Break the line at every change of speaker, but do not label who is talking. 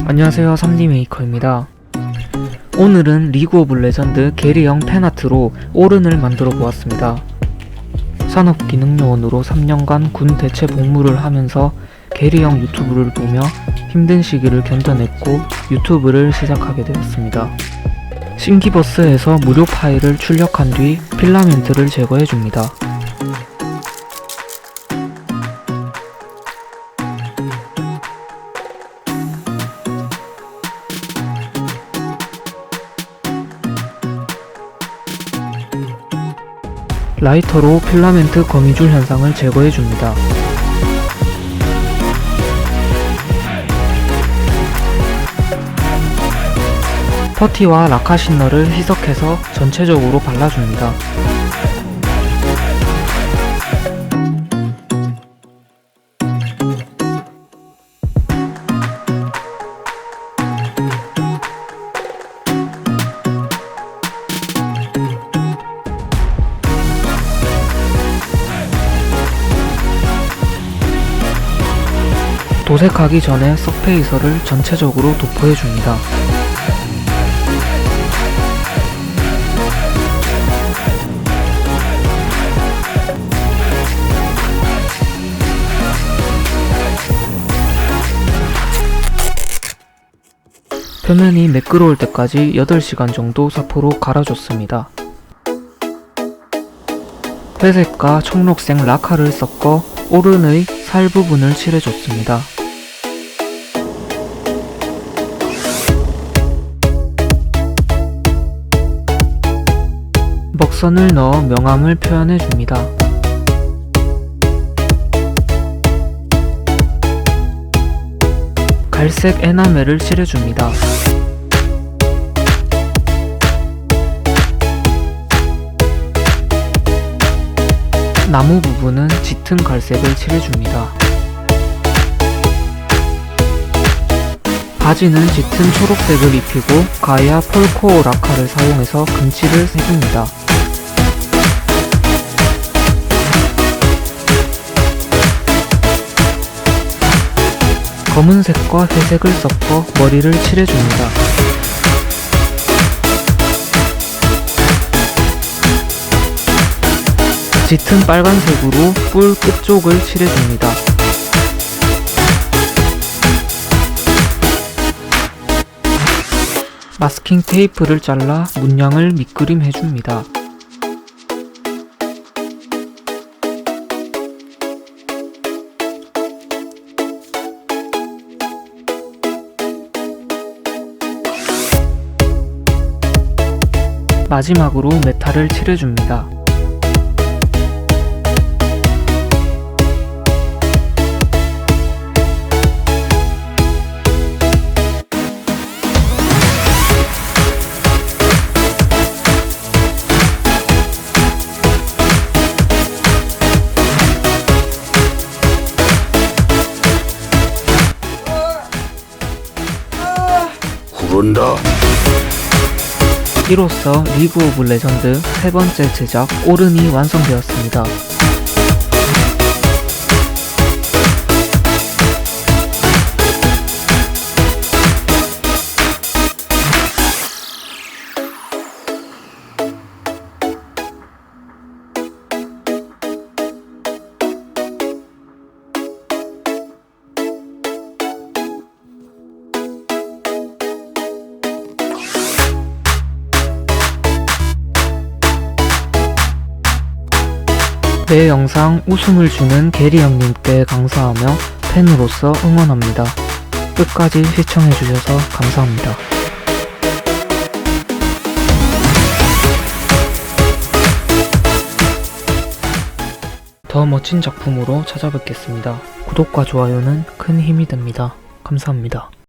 안녕하세요, 3D 메이커입니다. 오늘은 리그 오브 레전드 게리형 팬아트로 오른을 만들어 보았습니다. 산업기능요원으로 3년간 군 대체 복무를 하면서 게리형 유튜브를 보며 힘든 시기를 견뎌냈고 유튜브를 시작하게 되었습니다. 신기버스에서 무료 파일을 출력한 뒤 필라멘트를 제거해줍니다. 라이터로 필라멘트 거미줄 현상을 제거해줍니다. 퍼티와 라카시너를 희석해서 전체적으로 발라줍니다. 도색하기 전에 서페이서를 전체적으로 도포해줍니다. 표면이 매끄러울 때까지 8시간 정도 사포로 갈아줬습니다. 회색과 청록색 라카를 섞어 오른의 살 부분을 칠해줬습니다. 먹선을 넣어 명암을 표현해줍니다. 갈색 에나멜을 칠해줍니다. 나무 부분은 짙은 갈색을 칠해줍니다. 바지는 짙은 초록색을 입히고 가이아 폴코어 라카를 사용해서 금칠을 해줍니다. 검은색과 회색을 섞어 머리를 칠해줍니다. 짙은 빨간색으로 뿔 끝쪽을 칠해줍니다. 마스킹 테이프를 잘라 문양을 밑그림 해줍니다. 마지막으로 메탈을 칠해줍니다.
부른다.
이로써 리그 오브 레전드 세 번째 제작 오른이 완성되었습니다. 내 영상 웃음을 주는 게리 형님께 감사하며 팬으로서 응원합니다. 끝까지 시청해주셔서 감사합니다. 더 멋진 작품으로 찾아뵙겠습니다. 구독과 좋아요는 큰 힘이 됩니다. 감사합니다.